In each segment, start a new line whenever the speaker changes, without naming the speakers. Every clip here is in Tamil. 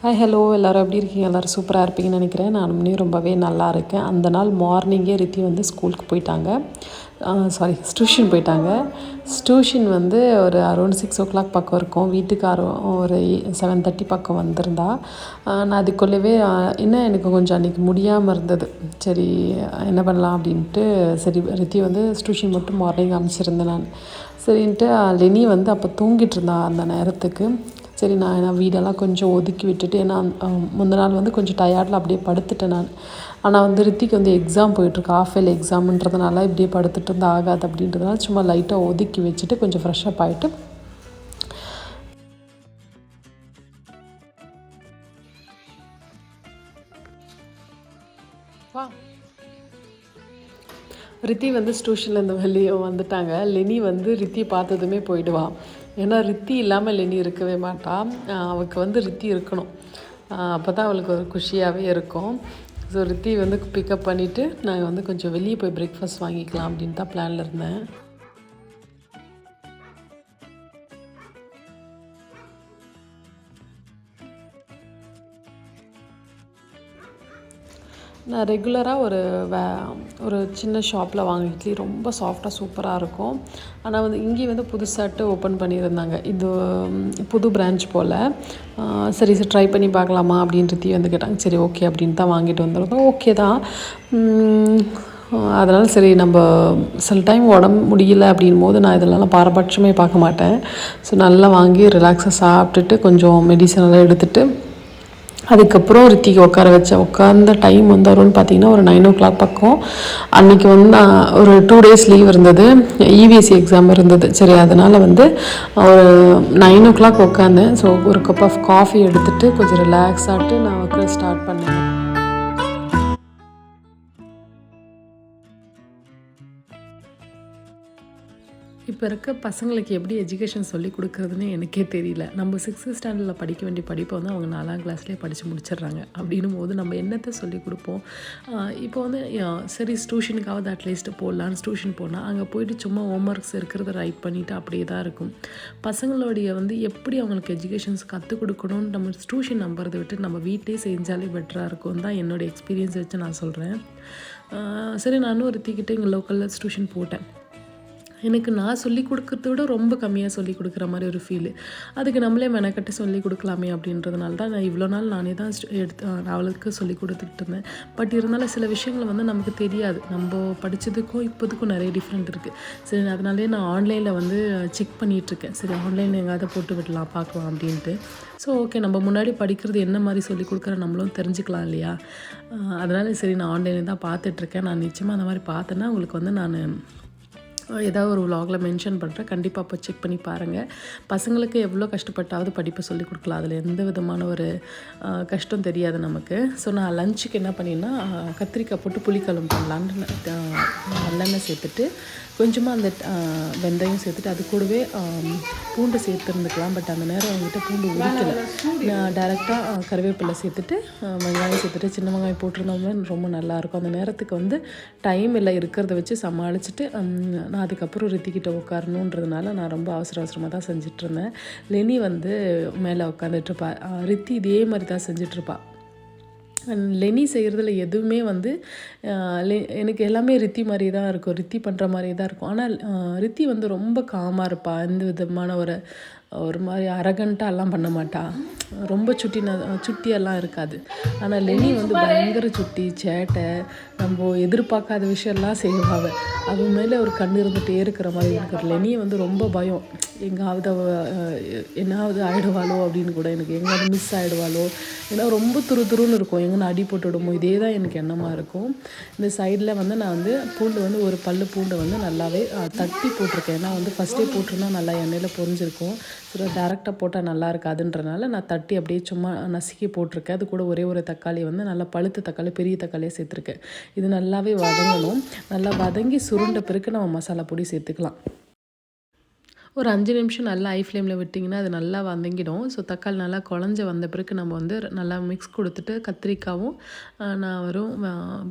ஹாய் ஹலோ எல்லோரும் எப்படி இருக்கீங்க? எல்லோரும் சூப்பராக இருப்பீங்கன்னு நினைக்கிறேன். நானுமே ரொம்பவே நல்லா இருக்கேன். அந்த நாள் மார்னிங்கே ரித்தி வந்து ஸ்கூலுக்கு போயிட்டாங்க. டியூஷன் போயிட்டாங்க. டியூஷன் வந்து ஒரு அரௌண்ட் 6 o'clock பக்கம் இருக்கும். வீட்டுக்கு ஒரு 7:30 பக்கம் வந்திருந்தா. நான் அதுக்குள்ளவே இன்னும் எனக்கு கொஞ்சம் அன்றைக்கி முடியாமல் இருந்தது. சரி என்ன பண்ணலாம் அப்படின்ட்டு சரி ரித்தி வந்து டியூஷன் மட்டும் மார்னிங் அனுப்பிச்சிருந்தேன் நான். சரின்ட்டு லெனி வந்து அப்போ தூங்கிட்டு இருந்தா அந்த நேரத்துக்கு. சரி நான் வீடெல்லாம் கொஞ்சம் ஒதுக்கி விட்டுட்டு, ஏன்னா முந்தின நாள் வந்து கொஞ்சம் டயர்டில் அப்படியே படுத்துட்டேன் நான். ஆனால் வந்து ரித்திக்கு வந்து எக்ஸாம் போயிட்டுருக்கு, ஆஃப் இயர்லி எக்ஸாம்ன்றதுனால இப்படியே படுத்துட்டு இருந்தால் ஆகாது அப்படின்றதுனால சும்மா லைட்டாக ஒதுக்கி வச்சுட்டு கொஞ்சம் ஃப்ரெஷ்அப் ஆகிட்டு ரித்தி வந்து டியூஷன்லேருந்து வெளியே வந்துட்டாங்க. லெனி வந்து ரித்தி பார்த்ததுமே போயிடுவாள். ஏன்னா ரித்தி இல்லாமல் லெனி இருக்கவே மாட்டாள். அவளுக்கு வந்து ரித்தி இருக்கணும், அப்போ தான் அவளுக்கு ஒரு குஷியாகவே இருக்கும். ஸோ ரித்தி வந்து பிக்கப் பண்ணிவிட்டு நாங்கள் வந்து கொஞ்சம் வெளியே போய் பிரேக்ஃபாஸ்ட் வாங்கிக்கலாம் அப்படின்னு தான் பிளானில் இருந்தேன். நான் ரெகுலராக ஒரு சின்ன ஷாப்பில் வாங்கின இட்லி ரொம்ப சாஃப்டாக சூப்பராக இருக்கும். ஆனால் வந்து இங்கே வந்து புதுசாட்டு ஓப்பன் பண்ணியிருந்தாங்க. இது புது பிரான்ச் போல். சரி ட்ரை பண்ணி பார்க்கலாமா அப்படின்றது வந்து கேட்டாங்க. சரி ஓகே அப்படின்னு தான் வாங்கிட்டு வந்துருந்தோம். ஓகே தான். அதனால் சரி நம்ம சில டைம் உடம்பு முடியல அப்படின் போது நான் இதெல்லாம் பாரபட்சமே பார்க்க மாட்டேன். ஸோ நல்லா வாங்கி ரிலாக்ஸாக சாப்பிட்டுட்டு கொஞ்சம் மெடிசனெல்லாம் எடுத்துகிட்டு அதுக்கப்புறம் ரித்திக்கு உட்கார்ந்த டைம் வந்து வரும்னு பார்த்தீங்கன்னா ஒரு 9 o'clock பக்கம். அன்றைக்கி வந்து நான் ஒரு 2 days லீவ் இருந்தது, இவிஎஸ்சி எக்ஸாம் இருந்தது. சரி அதனால் வந்து ஒரு 9 o'clock உட்காந்தேன். ஸோ ஒரு கப் ஆஃப் காஃபி எடுத்துகிட்டு கொஞ்சம் ரிலாக்ஸ் ஆகிட்டு நான் ஒர்க் ஸ்டார்ட் பண்ணேன். இப்போ இருக்க பசங்களுக்கு எப்படி எஜுகேஷன் சொல்லி கொடுக்குறதுன்னு எனக்கே தெரியல. நம்ம 6th standardல படிக்க வேண்டிய படிப்பை வந்து அவங்க 4ஆம் கிளாஸ்லேயே படித்து முடிச்சிடுறாங்க. அப்படின்னும் போது நம்ம என்னத்தை சொல்லி கொடுப்போம்? இப்போ வந்து சரி டியூஷனுக்காவது அட்லீஸ்ட் போடலான்னு டியூஷன் போனால் அங்கே போய்ட்டு சும்மா ஹோம்ஒர்க்ஸ் இருக்கிறத ரைட் பண்ணிவிட்டு அப்படியே தான் இருக்கும். பசங்களுடைய வந்து எப்படி அவங்களுக்கு எஜுகேஷன்ஸ் கற்றுக் கொடுக்கணும்னு நம்ம டியூஷன் நம்புறதை விட்டு நம்ம வீட்டிலே செஞ்சாலே பெட்டராக இருக்கும் தான் என்னோடய எக்ஸ்பீரியன்ஸ் வச்சு நான் சொல்கிறேன். சரி நானும் ரித்திக்கிட்ட இங்கே லோக்கலில் டியூஷன் போட்டேன். எனக்கு நான் சொல்லி கொடுக்குறத விட ரொம்ப கம்மியாக சொல்லி கொடுக்குற மாதிரி ஒரு ஃபீலு. அதுக்கு நம்மளே மெனக்கட்டு சொல்லி கொடுக்கலாமே அப்படின்றதுனால தான் நான் இவ்வளோ நாள் நானே தான் அவளுக்கு சொல்லி கொடுத்துட்டு இருந்தேன். பட் இருந்தாலும் சில விஷயங்கள் வந்து நமக்கு தெரியாது. நம்ம படித்ததுக்கும் இப்போதுக்கும் நிறைய டிஃப்ரெண்ட் இருக்குது. சரி அதனாலே நான் ஆன்லைனில் வந்து செக் பண்ணிகிட்ருக்கேன். சரி ஆன்லைனில் எங்கேயாவது போட்டு விடலாம் பார்க்கலாம் அப்படின்ட்டு. ஸோ ஓகே நம்ம முன்னாடி படிக்கிறது என்ன மாதிரி சொல்லி கொடுக்குற நம்மளும் தெரிஞ்சுக்கலாம் இல்லையா? அதனால் சரி நான் ஆன்லைனில் தான் பார்த்துட்ருக்கேன். நான் நிச்சயமாக அந்த மாதிரி பார்த்தேன்னா உங்களுக்கு வந்து நான் ஏதாவது ஒரு விலாகில் மென்ஷன் பண்ணுறேன். கண்டிப்பாக அப்போ செக் பண்ணி பாருங்கள். பசங்களுக்கு எவ்வளோ கஷ்டப்பட்டாவது படிப்பை சொல்லிக் கொடுக்கலாம். அதில் எந்த விதமான ஒரு கஷ்டம் தெரியாது நமக்கு. ஸோ நான் லஞ்சுக்கு என்ன பண்ணினா கத்திரிக்காய் போட்டு புளிக்குழம்பு பண்ணலான்னு நல்லெண்ணெய் சேர்த்துட்டு கொஞ்சமாக அந்த வெந்தயம் சேர்த்துட்டு அது கூடவே பூண்டு சேர்த்துருந்துக்கலாம். பட் அந்த நேரம் அவங்ககிட்ட பூண்டு உரிக்கலை. நான் டேரெக்டாக கருவேப்பிலை சேர்த்துட்டு வெங்காயம் சேர்த்துட்டு சின்ன வெங்காயம் போட்டிருந்தோம்னா ரொம்ப நல்லாயிருக்கும். அந்த நேரத்துக்கு வந்து டைம் இல்லை, இருக்கிறத வச்சு சமாளிச்சுட்டு நான் அதுக்கப்புறம் ரித்திக்கிட்ட உட்காரணுன்றதுனால நான் ரொம்ப அவசரமாக தான் செஞ்சிட்ருந்தேன். லெனி வந்து மேலே உட்காந்துட்ருப்பா. ரித்தி இதே மாதிரி தான் செஞ்சிட்ருப்பா. லெனி செய்கிறதுல எதுவுமே வந்து எனக்கு எல்லாமே ரித்தி மாதிரி தான் இருக்கும், ரித்தி பண்ணுற மாதிரி தான் இருக்கும். ஆனால் ரித்தி வந்து ரொம்ப காமாக இருப்பாள். எந்த விதமான ஒரு மாதிரி அரகண்ட்டாலாம் பண்ண மாட்டாள். ரொம்ப சுட்டியெல்லாம் இருக்காது. ஆனால் லெனி வந்து பயங்கர சுட்டி, சேட்டை, நம்ம எதிர்பார்க்காத விஷயம்லாம் செய்வாள். அவன் மேலே ஒரு கண் இருந்துகிட்டே இருக்கிற மாதிரி இருக்கிற லெனியை வந்து ரொம்ப பயம். எங்காவது என்னாவது ஆகிடுவாளோ அப்படின்னு கூட எனக்கு எங்கேயாவது மிஸ் ஆகிடுவாளோ, ஏன்னா ரொம்ப துருன்னு இருக்கும், எங்கன்னா அடி போட்டு விடுமோ, இதே தான் எனக்கு எண்ணமாக இருக்கும். இந்த சைடில் வந்து நான் வந்து பூண்டு வந்து ஒரு பல்லு பூண்டை வந்து நல்லாவே தட்டி போட்டிருக்கேன். ஏன்னா வந்து ஃபஸ்ட்டே போட்டிருந்தா நல்லா எண்ணெயில் பொரிஞ்சிருக்கும். ஸோ டேரெக்டாக போட்டால் நல்லா இருக்காதுன்றனால நான் தட்டி அப்படியே சும்மா நசுக்கி போட்டிருக்கேன். அது கூட ஒரே ஒரு தக்காளி வந்து நல்லா பழுத்த தக்காளி, பெரிய தக்காளியாக சேர்த்துருக்கேன். இது நல்லாவே வதங்கணும். நல்லா வதங்கி சுருண்ட பிறகு நம்ம மசாலா பொடி சேர்த்துக்கலாம். ஒரு 5 நிமிஷம் நல்லா ஹை ஃப்ளேமில் விட்டிங்கன்னா அது நல்லா வதங்கிடும். ஸோ தக்காளி நல்லா குழஞ்சு வந்த பிறகு நம்ம வந்து நல்லா மிக்ஸ் கொடுத்துட்டு கத்திரிக்காவும் நான் வெறும்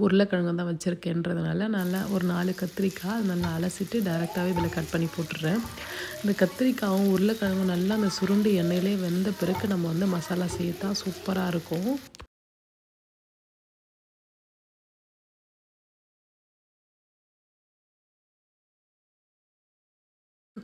உருளைக்கிழங்கு தான் வச்சுருக்கேன்றதுனால நல்லா ஒரு 4 கத்திரிக்காய் அது நல்லா அலசிட்டு டைரெக்டாகவே இதில் கட் பண்ணி போட்டுடுறேன். இந்த கத்திரிக்காயும் உருளைக்கிழங்கும் நல்லா அந்த சுருண்டு எண்ணெயிலே வெந்த பிறகு நம்ம வந்து மசாலா சேர்த்தா சூப்பராக இருக்கும்.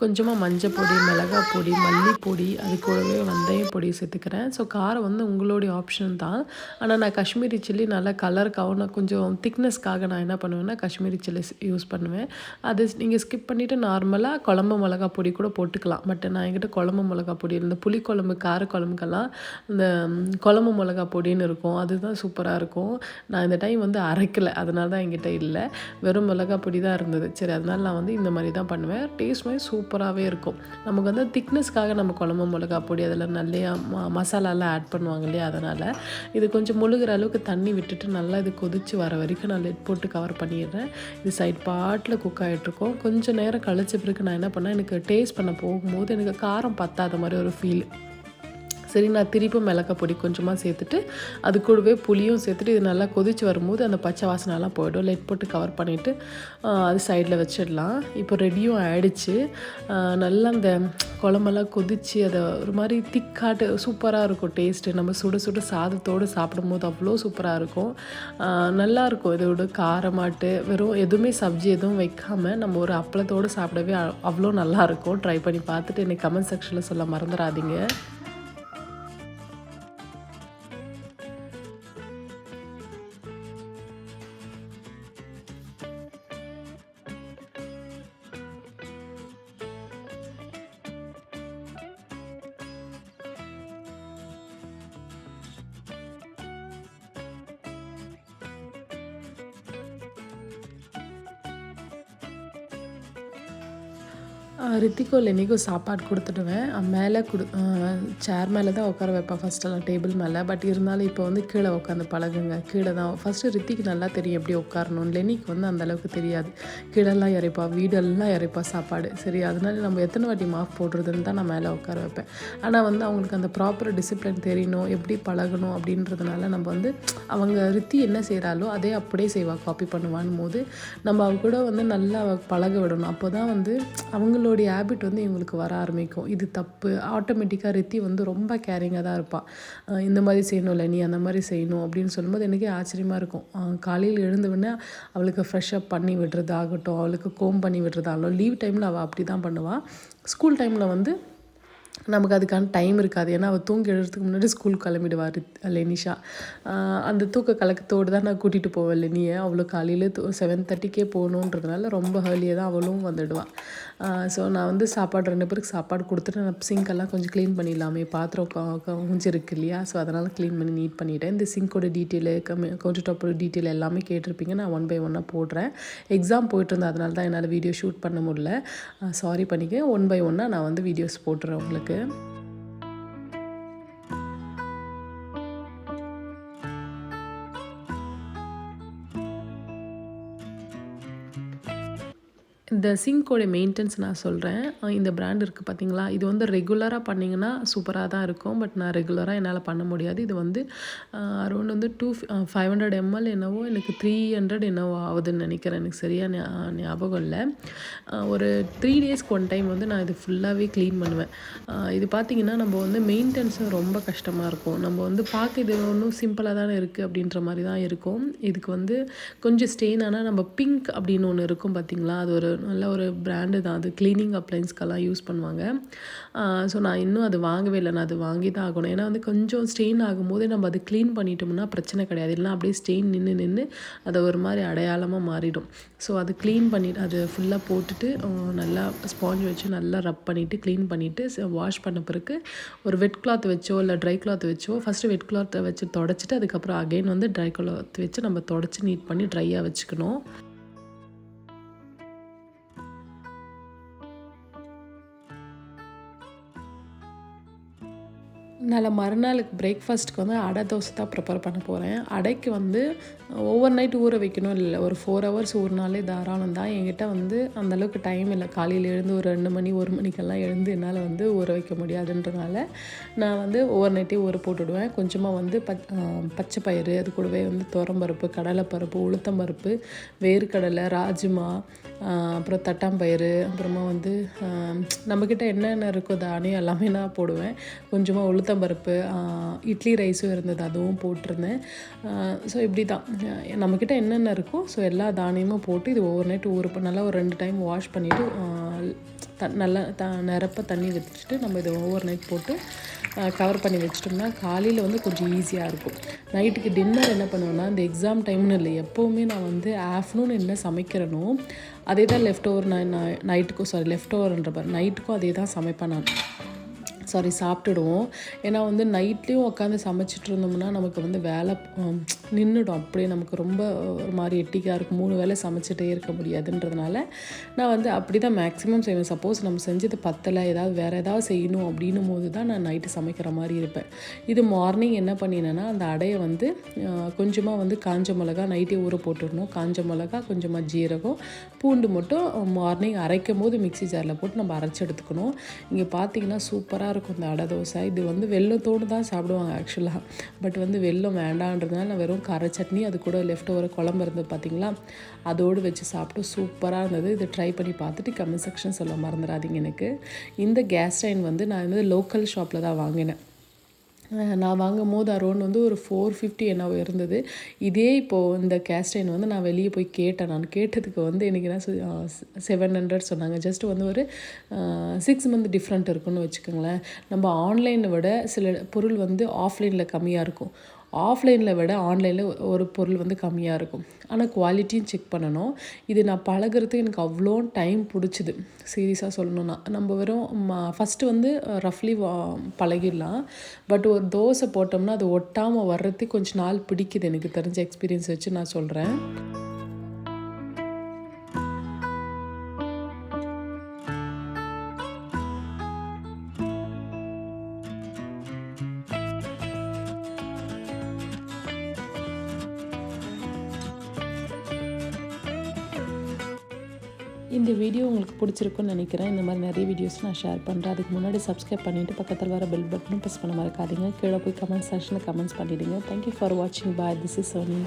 கொஞ்சமாக மஞ்சள் பொடி, மிளகாய் பொடி, மல்லிப்பொடி, அது கூடவே வெந்தயம் பொடி சேர்த்துக்கிறேன். ஸோ காரம் வந்து உங்களுடைய ஆப்ஷன் தான். ஆனால் நான் காஷ்மீரி சில்லி நல்லா கலருக்காகவும் நான் கொஞ்சம் திக்னஸ்க்காக நான் என்ன பண்ணுவேன்னா காஷ்மீரி சில்லி யூஸ் பண்ணுவேன். அது நீங்கள் ஸ்கிப் பண்ணிவிட்டு நார்மலாக குழம்பு மிளகா பொடி கூட போட்டுக்கலாம். பட் நான் என்கிட்ட குழம்பு மிளகா பொடி இந்த புளிக்குழம்பு காரக்குழம்புக்கெல்லாம் இந்த குழம்பு மிளகா பொடின்னு இருக்கும். அதுதான் சூப்பராக இருக்கும். நான் இந்த டைம் வந்து அரைக்கலை, அதனால தான் என்கிட்ட இல்லை. வெறும் மிளகா பொடி தான் இருந்தது. சரி, அதனால நான் வந்து இந்த மாதிரி தான் பண்ணுவேன். டேஸ்ட் மாதிரி சூப்பராகவே இருக்கும். நமக்கு வந்து திக்னஸ்க்காக நம்ம குழம்பு மிளகா பொடி அதில் நல்லையா மசாலாலாம் ஆட் பண்ணுவாங்க இல்லையா, அதனால் இது கொஞ்சம் முழுகிற அளவுக்கு தண்ணி விட்டுட்டு நல்லா இது கொதித்து வர வரைக்கும் நான் லெட் போட்டு கவர் பண்ணிடுறேன். இது சைட் பாட்டில் குக் ஆகிட்ருக்கோம். கொஞ்சம் நேரம் கழிச்ச பிறகு நான் என்ன பண்ணேன், எனக்கு டேஸ்ட் பண்ண போகும்போது எனக்கு காரம் பத்தாத மாதிரி ஒரு ஃபீல். சரி, நான் திருப்பி மிளகாய் பொடி கொஞ்சமாக சேர்த்துட்டு அது கூடவே புளியும் சேர்த்துட்டு இது நல்லா கொதித்து வரும்போது அந்த பச்சை வாசனைலாம் போய்டும். லெட் போட்டு கவர் பண்ணிவிட்டு அது சைடில் வச்சிடலாம். இப்போ ரெடியும் ஆகிடுச்சு. நல்லா அந்த குழம்பெல்லாம் கொதித்து அதை ஒரு மாதிரி திக்காட்டு சூப்பராக இருக்கும் டேஸ்ட்டு. நம்ம சுட சுட சாதத்தோடு சாப்பிடும்போது அவ்வளோ சூப்பராக இருக்கும். நல்லாயிருக்கும். இதோட காரமாட்டு வெறும் எதுவுமே சப்ஜி எதுவும் வைக்காமல் நம்ம ஒரு அப்பளத்தோடு சாப்பிடவே அவ்வளோ நல்லாயிருக்கும். ட்ரை பண்ணி பார்த்துட்டு எனக்கு கமெண்ட் செக்ஷனில் சொல்ல மறந்துடாதீங்க. ரித்திக்கோ லெனிக்கும் சாப்பாடு கொடுத்துடுவேன். மேலே சேர் மேலே தான் உட்கார வைப்பேன் ஃபஸ்ட்டெல்லாம், டேபிள் மேலே. பட் இருந்தாலும் இப்போ வந்து கீழே உட்காந்து பழகுங்க. கீழே தான் ஃபஸ்ட்டு ரித்திக்கு நல்லா தெரியும் எப்படி உட்காரணும். லெனிக்கு வந்து அந்தளவுக்கு தெரியாது. கீழெல்லாம் இறைப்பா, வீடெல்லாம் இறைப்பா சாப்பாடு. சரி, அதனால நம்ம எத்தனை வாட்டி மாஃப் போடுறதுன்னு தான் நான் மேலே உட்கார வைப்பேன். ஆனால் வந்து அவங்களுக்கு அந்த ப்ராப்பர் டிசிப்ளின் தெரியணும், எப்படி பழகணும் அப்படின்றதுனால நம்ம வந்து அவங்க ரித்தி என்ன செய்கிறாலோ அதே அப்படியே செய்வாள், காப்பி பண்ணுவான்னு போது நம்ம அவங்க கூட வந்து நல்லா பழக விடணும். அப்போ தான் வந்து அவங்களோட ஹேபிட் வந்து இவங்களுக்கு வர ஆரம்பிக்கும். இது தப்பு. ஆட்டோமேட்டிக்காக ரித்தி வந்து ரொம்ப கேரிங்காக தான் இருப்பாள். இந்த மாதிரி செய்யணும்ல, நீ அந்த மாதிரி செய்யணும் அப்படின்னு சொல்லும்போது எனக்கே ஆச்சரியமாக இருக்கும். காலையில் எழுந்தவுடனே அவளுக்கு ஃப்ரெஷ்அப் பண்ணி விடுறதாகட்டும், அவளுக்கு கோம் பண்ணி விடுறதாகட்டும். லீவ் டைமில் அவள் அப்படி தான் பண்ணுவாள். ஸ்கூல் டைமில் வந்து நமக்கு அதுக்கான டைம் இருக்காது. ஏன்னா அவள் தூங்கி எழுறதுக்கு முன்னாடி ஸ்கூலுக்கு கிளம்பிடுவார் லெனிஷா. அந்த தூக்க கலக்கத்தோடு தான் நான் கூட்டிகிட்டு போவேன் லெனியை. அவ்வளோ காலையில் 7:30க்கே போகணுன்றதுனால ரொம்ப ஏர்லியாக தான் அவளும் வந்துடுவாள். ஸோ நான் வந்து சாப்பாடு 2 பேருக்கு சாப்பாடு கொடுத்துட்டு நான் சிங்க்கெல்லாம் கொஞ்சம் க்ளீன் பண்ணிடலாமே, பாத்திரம் இருக்கு இல்லையா, ஸோ அதனால் க்ளீன் பண்ணி நீட் பண்ணிவிட்டேன். இந்த சிங்க்கோட டீட்டெயிலு கவுண்டர் டாப்போட டீட்டெயில் எல்லாமே கேட்டிருப்பீங்க. நான் 1 by 1 போடுறேன். எக்ஸாம் போயிட்டுருந்தேன், அதனால தான் என்னால் வீடியோ ஷூட் பண்ண முடியல. சாரி பண்ணிக்க. 1 by 1 நான் வந்து வீடியோஸ் போட்டுறேன் உங்களுக்கு. இந்த சிங்க்கோட மெயின்டெனன்ஸ் நான் சொல்கிறேன். இந்த பிராண்ட் இருக்குது பார்த்தீங்களா, இது வந்து ரெகுலராக பண்ணிங்கன்னா சூப்பராக தான் இருக்கும். பட் நான் ரெகுலராக என்னால் பண்ண முடியாது. இது வந்து அரௌண்ட் வந்து 500 ml என்னவோ, எனக்கு 300 என்னவோ ஆகுதுன்னு நினைக்கிறேன். எனக்கு சரியாக ஞாபகம் இல்லை. ஒரு 3 டேஸ்க்கு 1 டைம் வந்து நான் இது ஃபுல்லாகவே க்ளீன் பண்ணுவேன். இது பார்த்திங்கன்னா நம்ம வந்து மெயின்டெனன்ஸும் ரொம்ப கஷ்டமாக இருக்கும். நம்ம வந்து பார்க்க இது ஒன்றும் சிம்பிளாக தானே இருக்குது அப்படின்ற மாதிரி தான் இருக்கும். இதுக்கு வந்து கொஞ்சம் ஸ்டெயின் ஆனால் நம்ம பிங்க் அப்படின்னு ஒன்று இருக்கும் பார்த்திங்களா, அது ஒரு நல்ல ஒரு பிராண்டு தான். அது க்ளீனிங் அப்ளைன்ஸ்க்கெல்லாம் யூஸ் பண்ணுவாங்க. ஸோ நான் இன்னும் அது வாங்கவே இல்லை. நான் அது வாங்கி தான் ஆகணும். ஏன்னா வந்து கொஞ்சம் ஸ்டெயின் ஆகும்போது நம்ம அது க்ளீன் பண்ணிட்டோம்னா பிரச்சனை கிடையாது. இல்லைனா அப்படியே ஸ்டெயின் நின்று அதை ஒரு மாதிரி அடையாளமாக மாறிடும். ஸோ அது க்ளீன் பண்ணிவிட்டு அது ஃபுல்லாக போட்டுட்டு நல்லா ஸ்பாஞ்ச் வச்சு நல்லா ரப் பண்ணிவிட்டு க்ளீன் பண்ணிவிட்டு வாஷ் பண்ண பிறகு ஒரு வெட் கிளாத் வச்சோ இல்லை ட்ரை கிளாத் வச்சோ, ஃபஸ்ட்டு வெட் கிளாத்தை வச்சு தொடச்சிட்டு அதுக்கப்புறம் அகைன் வந்து ட்ரை கிளாத் வச்சு நம்ம தொடச்சி நீட் பண்ணி ட்ரையாக வச்சுக்கணும். மறுநாளுக்கு பிரேக்ஃபாஸ்ட்டுக்கு வந்து அடை தோசை தான் ப்ரிப்பேர் பண்ண போகிறேன். அடைக்கு வந்து ஓவர் நைட் ஊற வைக்கணும் இல்லை, ஒரு 4 ஹவர்ஸ் ஊறினாலே தாராளம் தான். என்கிட்ட வந்து அந்தளவுக்கு டைம் இல்லை. காலையில் எழுந்து ஒரு 2 மணி 1 மணிக்கெல்லாம் எழுந்து என்னால் வந்து ஊற வைக்க முடியாதுன்றனால நான் வந்து ஓவர் நைட்டே ஊற போட்டுவிடுவேன். கொஞ்சமாக வந்து பச்சை பயிறு, அது கூடவே வந்து துவரம்பருப்பு, கடலைப்பருப்பு, உளுத்தம்பருப்பு, வேர்க்கடலை, ராஜ்மா, அப்புறம் தட்டாம்பயிறு, அப்புறமா வந்து நம்மக்கிட்ட என்னென்ன இருக்கோ தானியம் எல்லாமே நான் போடுவேன். கொஞ்சமாக உளுத்தம்பருப்பு, இட்லி ரைஸும் இருந்தது, அதுவும் போட்டிருந்தேன். ஸோ இப்படி தான் நம்மக்கிட்ட என்னென்ன இருக்கோ ஸோ எல்லா தானியமும் போட்டு இது ஓவர் நைட் நல்லா ஒரு 2 டைம் வாஷ் பண்ணிவிட்டு நல்லா நிரப்ப தண்ணி வச்சுட்டு நம்ம இதை ஓவர் நைட் போட்டு கவர் பண்ணி வச்சிட்டோம்னா காலையில் வந்து கொஞ்சம் ஈஸியாக இருக்கும். நைட்டுக்கு டின்னர் என்ன பண்ணுவேன்னா, இந்த எக்ஸாம் டைம்னு இல்லை, எப்போவுமே நான் வந்து ஆஃப்டர்நூன் என்ன சமைக்கிறேனோ அதே தான் லெஃப்ட் ஓவர்ன்ற நைட்டுக்கும் அதே தான் சமைப்பேன் நான். சாப்பிட்டுடுவோம். ஏன்னா வந்து நைட்லேயும் உட்காந்து சமைச்சிட்டு இருந்தோம்னா நமக்கு வந்து வேலை நின்றுடும். அப்படியே நமக்கு ரொம்ப ஒரு மாதிரி எட்டிக்காக இருக்கும். 3 வேளை சமைச்சிட்டே இருக்க முடியாதுன்றதுனால நான் வந்து அப்படி தான் மேக்ஸிமம் செய்வேன். சப்போஸ் நம்ம செஞ்சது பத்தலை, வேறு ஏதாவது செய்யணும் அப்படின்னும் போது தான் நான் நைட்டு சமைக்கிற மாதிரி இருப்பேன். இது மார்னிங் என்ன பண்ணினேன்னா, அந்த அடையை வந்து கொஞ்சமாக வந்து காஞ்ச மிளகா நைட்டே ஊற போட்டுடணும். காஞ்ச மிளகா, கொஞ்சமாக ஜீரகம், பூண்டு மட்டும் மார்னிங் அரைக்கும் போது மிக்ஸி ஜாரில் போட்டு நம்ம அரைச்சி எடுத்துக்கணும். இங்கே பார்த்தீங்கன்னா சூப்பராக இருக்கும் இந்த அடை தோசை. இது வந்து வெல்லத்தோடு தான் சாப்பிடுவாங்க ஆக்சுவலாக. பட் வந்து வெல்லம் வேண்டான்றதுனால நான் வெறும் கார சட்னி, அது கூட லெஃப்ட் ஓவர் குழம்பு இருந்தது பார்த்தீங்களா, அதோடு வச்சு சாப்பிட்டு சூப்பராக இருந்தது. இதை ட்ரை பண்ணி பார்த்துட்டு கமெண்ட் செக்ஷன் சொல்ல மறந்துடாதீங்க. எனக்கு இந்த கேஸ் ஸ்டைன் வந்து நான் வந்து லோக்கல் ஷாப்பில் தான் வாங்கினேன். நான் வாங்கும் போது அரௌண்ட் வந்து ஒரு 450 என்னவோ இருந்தது. இதே இப்போது இந்த கேஸ்டைன் வந்து நான் வெளியே போய் கேட்டேன். நான் கேட்டதுக்கு வந்து எனக்கு என்ன 700 சொன்னாங்க. ஜஸ்ட் வந்து ஒரு 6 மந்த் டிஃப்ரெண்ட் இருக்குன்னு வச்சுக்கோங்களேன். நம்ம ஆன்லைனை விட சில பொருள் வந்து ஆஃப்லைனில் கம்மியாக இருக்கும். ஆஃப்லைனில் விட ஆன்லைனில் ஒரு பொருள் வந்து கம்மியாக இருக்கும். ஆனால் குவாலிட்டியும் செக் பண்ணணும். இது நான் பழகிறதுக்கு எனக்கு அவ்வளோ டைம் பிடிச்சிது. சீரியஸாக சொல்லணுன்னா நம்ம வெறும் ஃபஸ்ட்டு வந்து ரஃப்லி பழகிடலாம். பட் ஒரு தோசை போட்டோம்னா அது ஒட்டாமல் வர்றதுக்கு கொஞ்சம் நாள் பிடிக்குது. எனக்கு தெரிஞ்ச எக்ஸ்பீரியன்ஸ் வச்சு நான் சொல்கிறேன். இந்த வீடியோ உங்களுக்கு பிடிச்சிருக்குன்னு நினைக்கிறேன். இந்த மாதிரி நிறைய வீடியோஸ் நான் ஷேர் பண்ணுறேன். அதுக்கு முன்னாடி சப்ஸ்கிரைப் பண்ணிவிட்டு பக்கத்தில் வர பெல் பட்டனும் ப்ரெஸ் பண்ண மறக்காதீங்க. கீழே போய் கமெண்ட் செக்ஷனில் கமெண்ட்ஸ் பண்ணிவிடுங்க. தேங்க்யூ ஃபார் வாட்சிங். பாய். This is Sony.